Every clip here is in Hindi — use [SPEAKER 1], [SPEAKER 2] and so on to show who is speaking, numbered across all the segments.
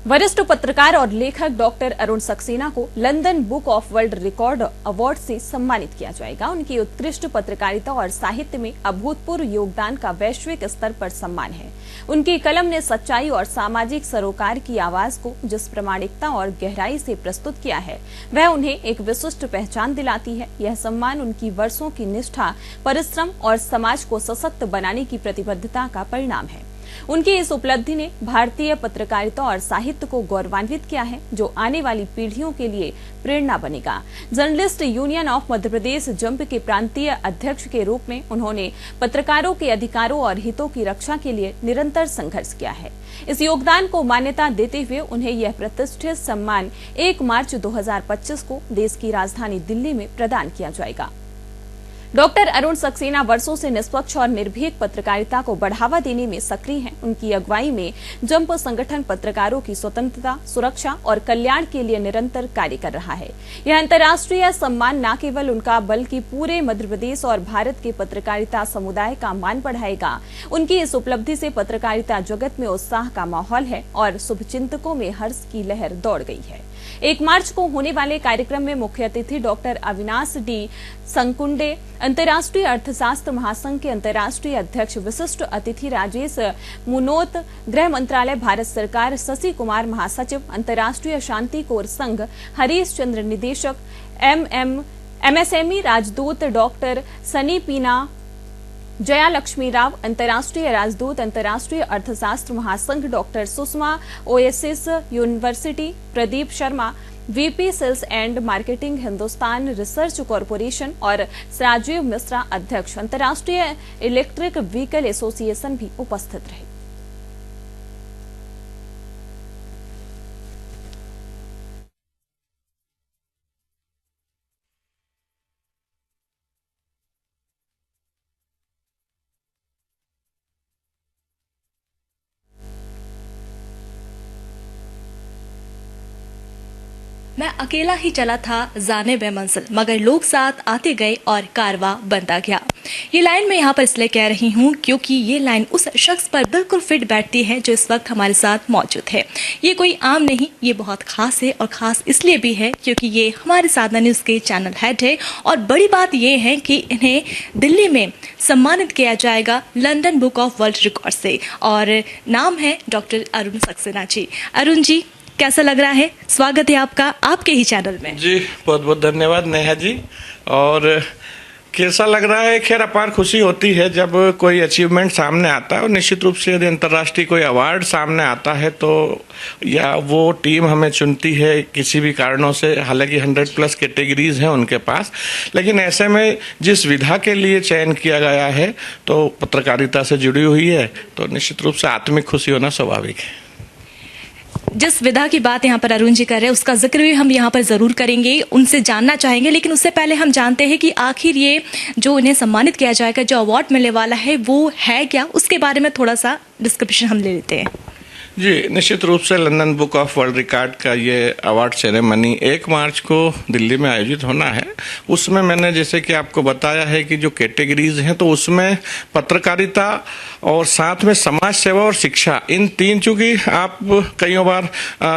[SPEAKER 1] वरिष्ठ पत्रकार और लेखक डॉक्टर अरुण सक्सेना को London book of world record award से सम्मानित किया जाएगा। उनकी उत्कृष्ट पत्रकारिता और साहित्य में अभूतपूर्व योगदान का वैश्विक स्तर पर सम्मान है। उनकी कलम ने सच्चाई और सामाजिक सरोकार की आवाज को जिस प्रामाणिकता और गहराई से प्रस्तुत किया है, वह उन्हें एक विशिष्ट पहचान दिलाती है। यह सम्मान उनकी वर्षों की निष्ठा, परिश्रम और समाज को सशक्त बनाने की प्रतिबद्धता का परिणाम है। उनकी इस उपलब्धि ने भारतीय पत्रकारिता और साहित्य को गौरवान्वित किया है, जो आने वाली पीढ़ियों के लिए प्रेरणा बनेगा। Journalist union of Madhya Pradesh jump के प्रांतीय अध्यक्ष के रूप में उन्होंने पत्रकारों के अधिकारों और हितों की रक्षा के लिए निरंतर संघर्ष किया है। इस योगदान को मान्यता देते हुए उन्हें यह प्रतिष्ठित सम्मान 1 मार्च 2025 को देश की राजधानी दिल्ली में प्रदान किया जाएगा। डॉक्टर अरुण सक्सेना वर्षों से निष्पक्ष और निर्भीक पत्रकारिता को बढ़ावा देने में सक्रिय हैं। उनकी अगुवाई में जंप संगठन पत्रकारों की स्वतंत्रता, सुरक्षा और कल्याण के लिए निरंतर कार्य कर रहा है। यह अंतर्राष्ट्रीय सम्मान न केवल उनका बल्कि पूरे मध्य प्रदेश और भारत के पत्रकारिता समुदाय का मान बढ़ाएगा। उनकी इस उपलब्धि से पत्रकारिता जगत में उत्साह का माहौल है और शुभचिंतकों में हर्ष की लहर दौड़ गई है। 1 मार्च को होने वाले कार्यक्रम में मुख्य अतिथि डॉक्टर अविनाश डी संकुंडे, अंतर्राष्ट्रीय अर्थशास्त्र महासंघ के अंतर्राष्ट्रीय अध्यक्ष, विशिष्ट अतिथि राजेश मुनोत, गृह मंत्रालय भारत सरकार, शशि कुमार महासचिव, अंतर्राष्ट्रीय शांति कोर संघ, हरीश चंद्र निदेशक, MSME राजदूत डॉक्टर सनी पीना, जया लक्ष्मी राव, अंतर्राष्ट्रीय राजदूत, अंतर्राष्ट्रीय अर्थशास्त्र महासंघ doctor Sushma, Oasis University Pradeep Sharma, VP sales and marketing Hindustan Research Corporation और राजीव मिश्रा, अध्यक्ष, अंतर्राष्ट्रीय इलेक्ट्रिक व्हीकल एसोसिएशन भी उपस्थित रहे।
[SPEAKER 2] मैं अकेला ही चला था जाने बेमंजिल, मगर लोग साथ आते गए और कारवां बनता गया। ये लाइन मैं यहाँ पर इसलिए कह रही हूँ क्योंकि ये लाइन उस शख्स पर बिल्कुल फिट बैठती है जो इस वक्त हमारे साथ मौजूद है। ये कोई आम नहीं, ये बहुत खास है और खास इसलिए भी है क्योंकि ये हमारे साधना न्यूज़ के चैनल हेड है। और बड़ी बात ये है कि इन्हें दिल्ली में सम्मानित किया जाएगा London book of world record से, और नाम है डॉक्टर अरुण सक्सेना जी। अरुण जी, कैसा लग रहा है? स्वागत है आपका आपके ही चैनल में।
[SPEAKER 3] जी बहुत बहुत धन्यवाद नेहा जी। और कैसा लग रहा है? खैर अपार खुशी होती है जब कोई अचीवमेंट सामने आता है, और निश्चित रूप से यदि अंतर्राष्ट्रीय कोई अवार्ड सामने आता है तो या वो टीम हमें चुनती है किसी भी कारणों से, हालांकि 100+ कैटेगरीज हैं उनके पास, लेकिन ऐसे में जिस विधा के लिए चयन किया गया है तो पत्रकारिता से जुड़ी हुई है, तो निश्चित रूप से आत्मिक खुशी होना स्वाभाविक है।
[SPEAKER 2] जिस विधा की बात यहाँ पर अरुण जी कर रहे हैं उसका जिक्र भी हम यहाँ पर जरूर करेंगे, उनसे जानना चाहेंगे, लेकिन उससे पहले हम जानते हैं कि आखिर ये जो इन्हें सम्मानित किया जाएगा, जो अवार्ड मिलने वाला है, वो है क्या, उसके बारे में थोड़ा सा डिस्क्रिप्शन हम ले लेते हैं।
[SPEAKER 3] जी निश्चित रूप से London book of world record का ये अवार्ड सेरेमनी 1 मार्च को दिल्ली में आयोजित होना है। उसमें मैंने जैसे कि आपको बताया है कि जो कैटेगरीज हैं तो उसमें पत्रकारिता और साथ में समाज सेवा और शिक्षा, इन 3, चूँकि आप कई बार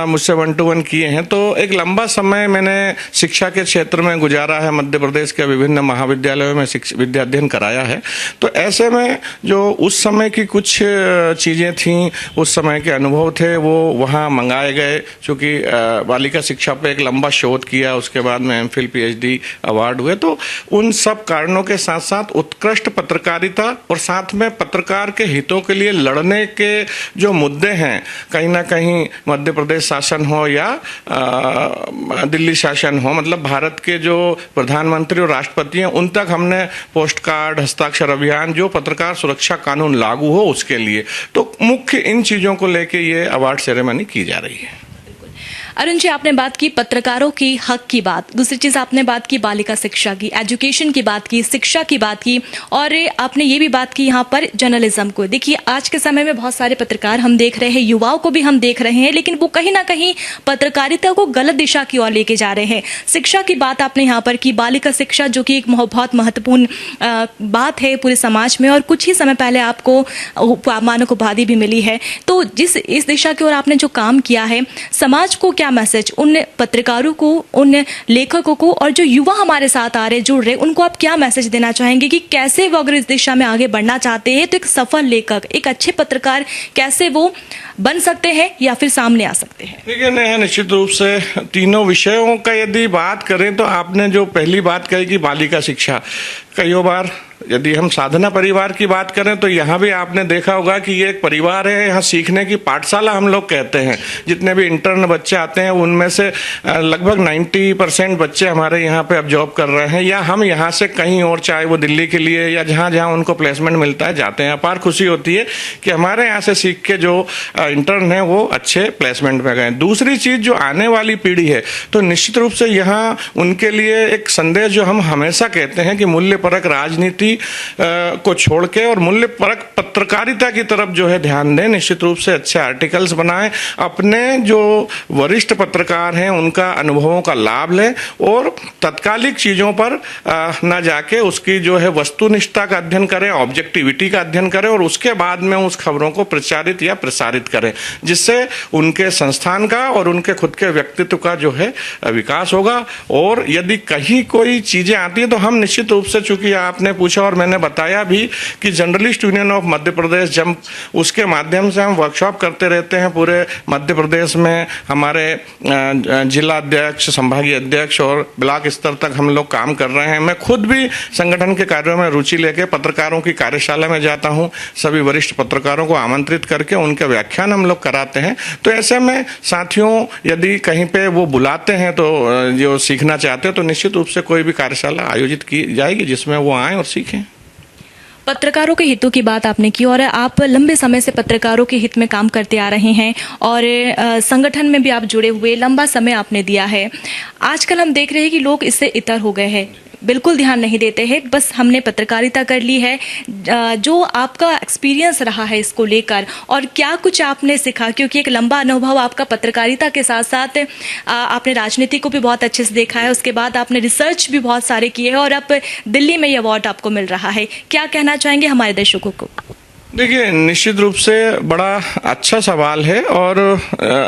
[SPEAKER 3] मुझसे 1 to 1 किए हैं, तो एक लंबा समय मैंने शिक्षा के क्षेत्र में गुजारा है। मध्य प्रदेश के विभिन्न महाविद्यालयों में विद्या अध्ययन कराया है। तो ऐसे में जो उस समय की कुछ चीज़ें थीं, उस समय के अनुभव थे, वो वहाँ मंगाए गए। चूँकि बालिका शिक्षा पे एक लंबा शोध किया, उसके बाद में MPhil PhD अवार्ड हुए, तो उन सब कारणों के साथ साथ उत्कृष्ट पत्रकारिता और साथ में पत्रकार के हितों के लिए लड़ने के जो मुद्दे हैं, कहीं ना कहीं मध्य प्रदेश शासन हो या दिल्ली शासन हो, मतलब भारत के जो प्रधानमंत्री और राष्ट्रपति हैं उन तक हमने पोस्ट कार्ड, हस्ताक्षर अभियान, जो पत्रकार सुरक्षा कानून लागू हो उसके लिए, तो मुख्य इन चीज़ों को लेके ये अवार्ड सेरेमनी की जा रही है।
[SPEAKER 2] अरुण जी, आपने बात की पत्रकारों की हक की बात, दूसरी चीज आपने बात की बालिका शिक्षा की, एजुकेशन की बात की, शिक्षा की बात की, और आपने ये भी बात की यहाँ पर जर्नलिज्म को। देखिए, आज के समय में बहुत सारे पत्रकार हम देख रहे हैं, युवाओं को भी हम देख रहे हैं, लेकिन वो कहीं ना कहीं पत्रकारिता को गलत दिशा की ओर लेके जा रहे हैं। शिक्षा की बात आपने यहाँ पर की, बालिका शिक्षा जो कि एक बहुत महत्वपूर्ण बात है पूरे समाज में, और कुछ ही समय पहले आपको मानक उपाधि भी मिली है। तो इस दिशा की ओर आपने जो काम किया है, समाज को क्या मैसेज, उन पत्रकारों को, उन लेखकों को, और जो युवा हमारे साथ आ रहे, जुड़ रहे, उनको आप क्या मैसेज देना चाहेंगे कि कैसे वो अगर इस दिशा में आगे बढ़ना चाहते हैं तो एक सफल लेखक, एक अच्छे पत्रकार कैसे वो बन सकते हैं या फिर सामने आ सकते हैं?
[SPEAKER 3] देखिए, निश्चित रूप से तीनों विषयों का यदि बात करें तो आपने जो पहली बात कही कि बालिका शिक्षा, कई बार यदि हम साधना परिवार की बात करें तो यहाँ भी आपने देखा होगा कि ये एक परिवार है, यहाँ सीखने की पाठशाला हम लोग कहते हैं। जितने भी इंटर्न बच्चे आते हैं उनमें से लगभग 90% बच्चे हमारे यहाँ पे अब जॉब कर रहे हैं, या हम यहाँ से कहीं और, चाहे वो दिल्ली के लिए या जहाँ जहाँ उनको प्लेसमेंट मिलता है जाते हैं। अपार खुशी होती है कि हमारे यहाँ से सीख के जो इंटर्न है वो अच्छे प्लेसमेंट में गए। दूसरी चीज, जो आने वाली पीढ़ी है, तो निश्चित रूप से यहाँ उनके लिए एक संदेश जो हम हमेशा कहते हैं कि मूल्यपरक राजनीति को छोड़ के और मूल्यपरक पत्रकारिता की तरफ जो है ध्यान दें। निश्चित रूप से अच्छे आर्टिकल्स बनाएं, अपने जो वरिष्ठ पत्रकार हैं उनका अनुभवों का लाभ लें, और तत्कालिक चीजों पर न जाके उसकी जो है वस्तुनिष्ठता का अध्ययन करें, ऑब्जेक्टिविटी का अध्ययन करें, और उसके बाद में उस खबरों को प्रचारित या प्रसारित करें, जिससे उनके संस्थान का और उनके खुद के व्यक्तित्व का जो है विकास होगा। और यदि कहीं कोई चीजें आती है तो हम निश्चित रूप से, चूंकि आपने पूछा और मैंने बताया भी कि journalist union of Madhya Pradesh, जब उसके माध्यम से हम वर्कशॉप करते रहते हैं पूरे मध्य प्रदेश में, हमारे जिला अध्यक्ष, संभागीय अध्यक्ष और ब्लॉक स्तर तक हम लोग काम कर रहे हैं। मैं खुद भी संगठन के कार्यों में रुचि लेके पत्रकारों की कार्यशाला में जाता हूं, सभी वरिष्ठ पत्रकारों को आमंत्रित करके उनके व्याख्यान हम लोग कराते हैं। तो ऐसे में साथियों, यदि कहीं पे वो बुलाते हैं तो जो सीखना चाहते हैं तो निश्चित रूप से कोई भी कार्यशाला आयोजित की जाएगी जिसमें वो आए और सीखें।
[SPEAKER 2] पत्रकारों के हितों की बात आपने की, और आप लंबे समय से पत्रकारों के हित में काम करते आ रहे हैं, और संगठन में भी आप जुड़े हुए लंबा समय आपने दिया है। आजकल हम देख रहे हैं कि लोग इससे इतर हो गए हैं, बिल्कुल ध्यान नहीं देते हैं, बस हमने पत्रकारिता कर ली है। जो आपका एक्सपीरियंस रहा है इसको लेकर, और क्या कुछ आपने सीखा, क्योंकि एक लंबा अनुभव आपका पत्रकारिता के साथ साथ आपने राजनीति को भी बहुत अच्छे से देखा है, उसके बाद आपने रिसर्च भी बहुत सारे किए हैं, और अब दिल्ली में ये अवार्ड आपको मिल रहा है। क्या कहना चाहेंगे हमारे दर्शकों को?
[SPEAKER 3] देखिए, निश्चित रूप से बड़ा अच्छा सवाल है, और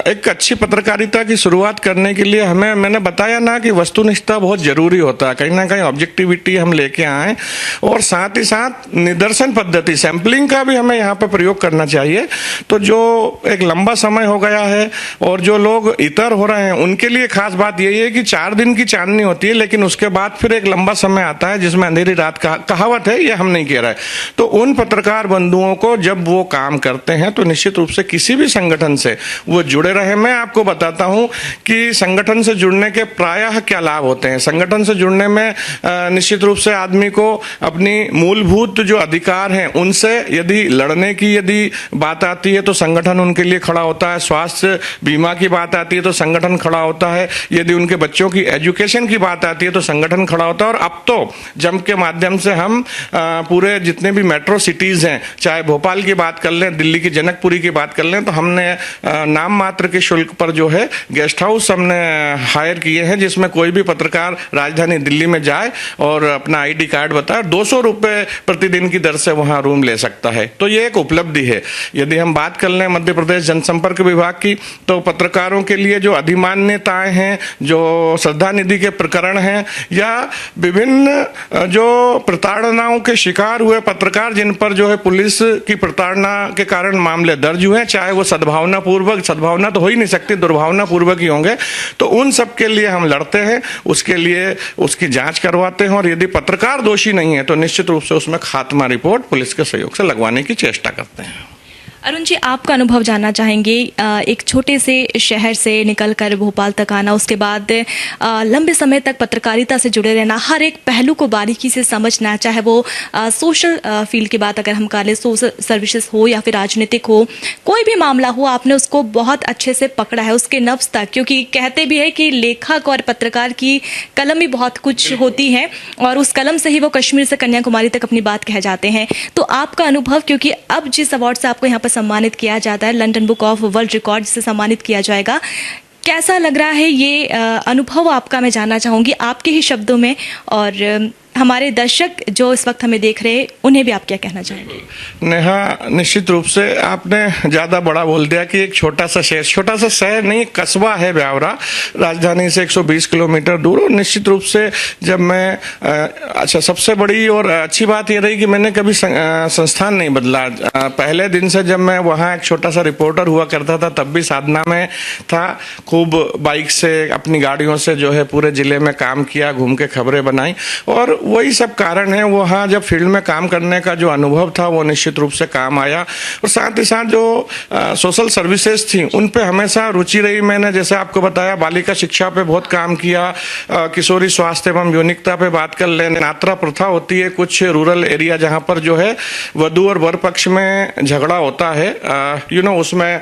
[SPEAKER 3] एक अच्छी पत्रकारिता की शुरुआत करने के लिए मैंने बताया ना कि वस्तुनिष्ठता बहुत जरूरी होता है। कहीं ना कहीं ऑब्जेक्टिविटी हम लेके आए, और साथ ही साथ निदर्शन पद्धति, सैंपलिंग का भी हमें यहाँ पे प्रयोग करना चाहिए। तो जो एक लंबा समय हो गया है और जो लोग इतर हो रहे हैं उनके लिए खास बात यही है कि 4 दिन की चांदनी होती है, लेकिन उसके बाद फिर एक लंबा समय आता है जिसमें अंधेरी रात का कहावत है, ये हम नहीं कह रहे। तो उन पत्रकार बंधुओं को जब वो काम करते हैं तो निश्चित रूप से किसी भी संगठन से वो जुड़े रहे। मैं आपको बताता हूं कि संगठन से जुड़ने के प्रायः क्या लाभ होते हैं। संगठन से जुड़ने में निश्चित रूप से आदमी को अपनी मूलभूत जो अधिकार हैं उनसे यदि लड़ने की यदि बात आती है तो संगठन उनके लिए खड़ा होता है। स्वास्थ्य बीमा की बात आती है तो संगठन खड़ा होता है। यदि उनके बच्चों की एजुकेशन की बात आती है तो संगठन खड़ा होता है। और अब तो जम के माध्यम से हम पूरे जितने भी मेट्रो सिटीज हैं, चाहे भोपाल की बात कर लें, दिल्ली की जनकपुरी की बात कर लें, तो हमने नाम मात्र के शुल्क पर जो है गेस्ट हाउस हमने हायर किए हैं, जिसमें कोई भी पत्रकार राजधानी दिल्ली में जाए और अपना आईडी कार्ड बताए 200 रुपए प्रतिदिन की दर से वहां रूम ले सकता है। तो ये एक उपलब्धि है। यदि हम बात कर लें मध्य प्रदेश जनसंपर्क विभाग की, तो पत्रकारों के लिए जो अधिमान्यताएं हैं, जो श्रद्धा निधि के प्रकरण हैं, या विभिन्न जो प्रताड़नाओं के शिकार हुए पत्रकार जिन पर जो है पुलिस की प्रताड़ना के कारण मामले दर्ज हुए, चाहे वो सद्भावना पूर्वक, सद्भावना तो हो ही नहीं सकती, दुर्भावना पूर्वक ही होंगे, तो उन सब के लिए हम लड़ते हैं, उसके लिए उसकी जांच करवाते हैं। और यदि पत्रकार दोषी नहीं है तो निश्चित रूप से उसमें खात्मा रिपोर्ट पुलिस के सहयोग से लगवाने की चेष्टा करते हैं।
[SPEAKER 2] अरुण जी, आपका अनुभव जानना चाहेंगे। एक छोटे से शहर से निकलकर भोपाल तक आना, उसके बाद लंबे समय तक पत्रकारिता से जुड़े रहना, हर एक पहलू को बारीकी से समझना, चाहे वो सोशल फील्ड की बात अगर हम कर लें, सोशल सर्विसेज हो या फिर राजनीतिक हो, कोई भी मामला हो, आपने उसको बहुत अच्छे से पकड़ा है, उसके नब्ज तक। क्योंकि कहते भी है कि लेखक और पत्रकार की कलम भी बहुत कुछ होती है और उस कलम से ही वो कश्मीर से कन्याकुमारी तक अपनी बात कह जाते हैं। तो आपका अनुभव, क्योंकि अब जिस अवार्ड से आपको यहाँ पर सम्मानित किया जाता है, London book of world record से सम्मानित किया जाएगा, कैसा लग रहा है ये अनुभव आपका, मैं जानना चाहूँगी आपके ही शब्दों में। और हमारे दर्शक जो इस वक्त हमें देख रहे हैं, उन्हें भी आप क्या कहना चाहेंगे?
[SPEAKER 3] नेहा, निश्चित रूप से आपने ज़्यादा बड़ा बोल दिया कि एक छोटा सा शहर नहीं, कस्बा है ब्यावरा, राजधानी से 120 किलोमीटर दूर। और निश्चित रूप से जब मैं अच्छा, सबसे बड़ी और अच्छी बात ये रही कि मैंने कभी संस्थान नहीं बदला। पहले दिन से जब मैं वहाँ एक छोटा सा रिपोर्टर हुआ करता था, तब भी साधना में था, खूब बाइक से अपनी गाड़ियों से जो है पूरे जिले में काम किया, घूम के खबरें बनाई। और वही सब कारण है, वहाँ जब फील्ड में काम करने का जो अनुभव था वो निश्चित रूप से काम आया। और साथ ही साथ जो सोशल सर्विसेज थी उन पे हमेशा रुचि रही। मैंने जैसे आपको बताया, बालिका शिक्षा पे बहुत काम किया, किशोरी स्वास्थ्य एवं यौनिकता पे बात कर लें, नात्रा प्रथा होती है कुछ रूरल एरिया जहाँ पर जो है वधू और वर पक्ष में झगड़ा होता है, उसमें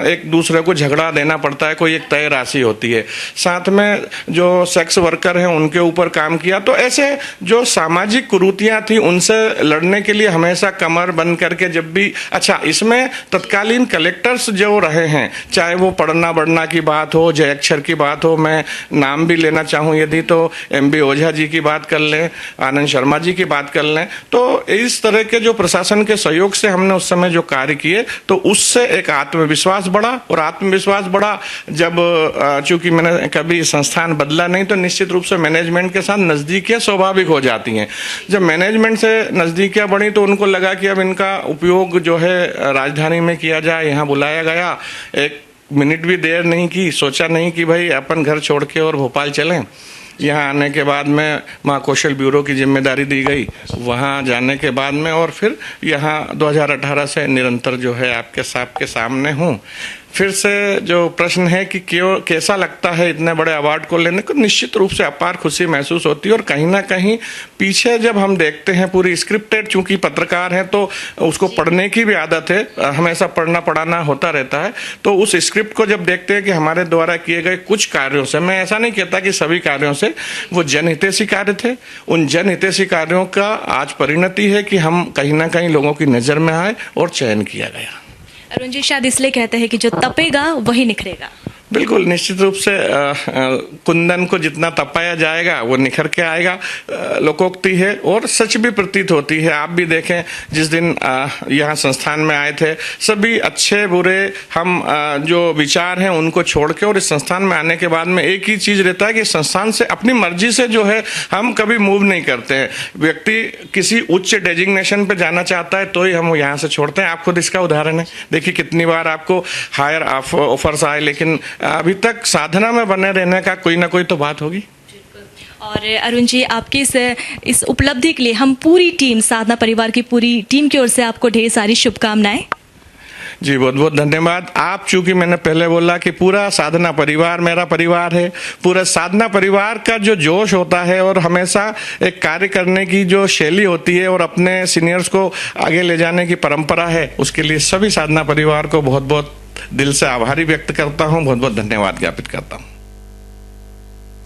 [SPEAKER 3] एक दूसरे को झगड़ा देना पड़ता है, कोई एक तय राशि होती है। साथ में जो सेक्स वर्कर हैं उनके ऊपर काम किया। तो ऐसे जो सामाजिक कुरीतियां थी उनसे लड़ने के लिए हमेशा कमर बंद करके जब भी, अच्छा, इसमें तत्कालीन कलेक्टर्स जो रहे हैं, चाहे वो पढ़ना बढ़ना की बात हो, जय अक्षर की बात हो, मैं नाम भी लेना चाहूँ यदि तो MB ओझा जी की बात कर लें, आनंद शर्मा जी की बात कर लें, तो इस तरह के जो प्रशासन के सहयोग से हमने उस समय जो कार्य किए, तो उससे एक आत्मविश्वास बढ़ा। और आत्मविश्वास बढ़ा जब चूंकि मैंने कभी संस्थान बदला नहीं, तो निश्चित रूप से मैनेजमेंट के साथ नजदीकियां स्वाभाविक हो जाती हैं। जब मैनेजमेंट से नज़दीकियां बढ़ी तो उनको लगा कि अब इनका उपयोग जो है राजधानी में किया जाए। यहाँ बुलाया गया, एक मिनट भी देर नहीं की, सोचा नहीं कि भाई अपन घर छोड़ के और भोपाल चलें। यहाँ आने के बाद में महाकौशल ब्यूरो की जिम्मेदारी दी गई, वहाँ जाने के बाद में और फिर यहाँ 2018 से निरंतर जो है आपके सामने हूँ। फिर से जो प्रश्न है कि क्यों, कैसा लगता है इतने बड़े अवार्ड को लेने को, निश्चित रूप से अपार खुशी महसूस होती है। और कहीं ना कहीं पीछे जब हम देखते हैं पूरी स्क्रिप्टेड, चूंकि पत्रकार हैं तो उसको पढ़ने की भी आदत है, हमेशा पढ़ना पढ़ाना होता रहता है, तो उस स्क्रिप्ट को जब देखते हैं कि हमारे द्वारा किए गए कुछ कार्यों से, मैं ऐसा नहीं कहता कि सभी कार्यों से, वो जनहितैषी कार्य थे, उन जनहितैषी कार्यों का आज परिणति है कि हम कहीं ना कहीं लोगों की नज़र में आए और चयन किया गया।
[SPEAKER 2] अरुण जी, शायद इसलिए कहते हैं कि जो तपेगा वही निखरेगा।
[SPEAKER 3] बिल्कुल, निश्चित रूप से कुंदन को जितना तपाया जाएगा वो निखर के आएगा, लोकोक्ति है और सच भी प्रतीत होती है। आप भी देखें, जिस दिन यहाँ संस्थान में आए थे, सभी अच्छे बुरे हम जो विचार हैं उनको छोड़ के और इस संस्थान में आने के बाद में एक ही चीज़ रहता है कि संस्थान से अपनी मर्जी से जो है हम कभी मूव नहीं करते हैं। व्यक्ति किसी उच्च डेजिग्नेशन पे जाना चाहता है तो ही हम यहाँ से छोड़ते हैं। आप खुद इसका उदाहरण है, देखिए कितनी बार आपको हायर ऑफर्स आए, लेकिन अभी तक साधना में बने रहने का कोई ना कोई तो बात होगी।
[SPEAKER 2] और अरुण जी, आपकी इस उपलब्धि के लिए हम पूरी टीम, साधना परिवार की पूरी टीम की ओर से आपको ढेर सारी शुभकामनाएं।
[SPEAKER 3] जी, बहुत बहुत धन्यवाद। आप, चूंकि मैंने पहले बोला कि पूरा साधना परिवार मेरा परिवार है, पूरा साधना परिवार का जो जोश होता है और हमेशा एक कार्य करने की जो शैली होती है और अपने सीनियर्स को आगे ले जाने की परंपरा है, उसके लिए सभी साधना परिवार को बहुत बहुत दिल से आभारी व्यक्त करता हूँ, बहुत बहुत धन्यवाद ज्ञापित करता हूँ।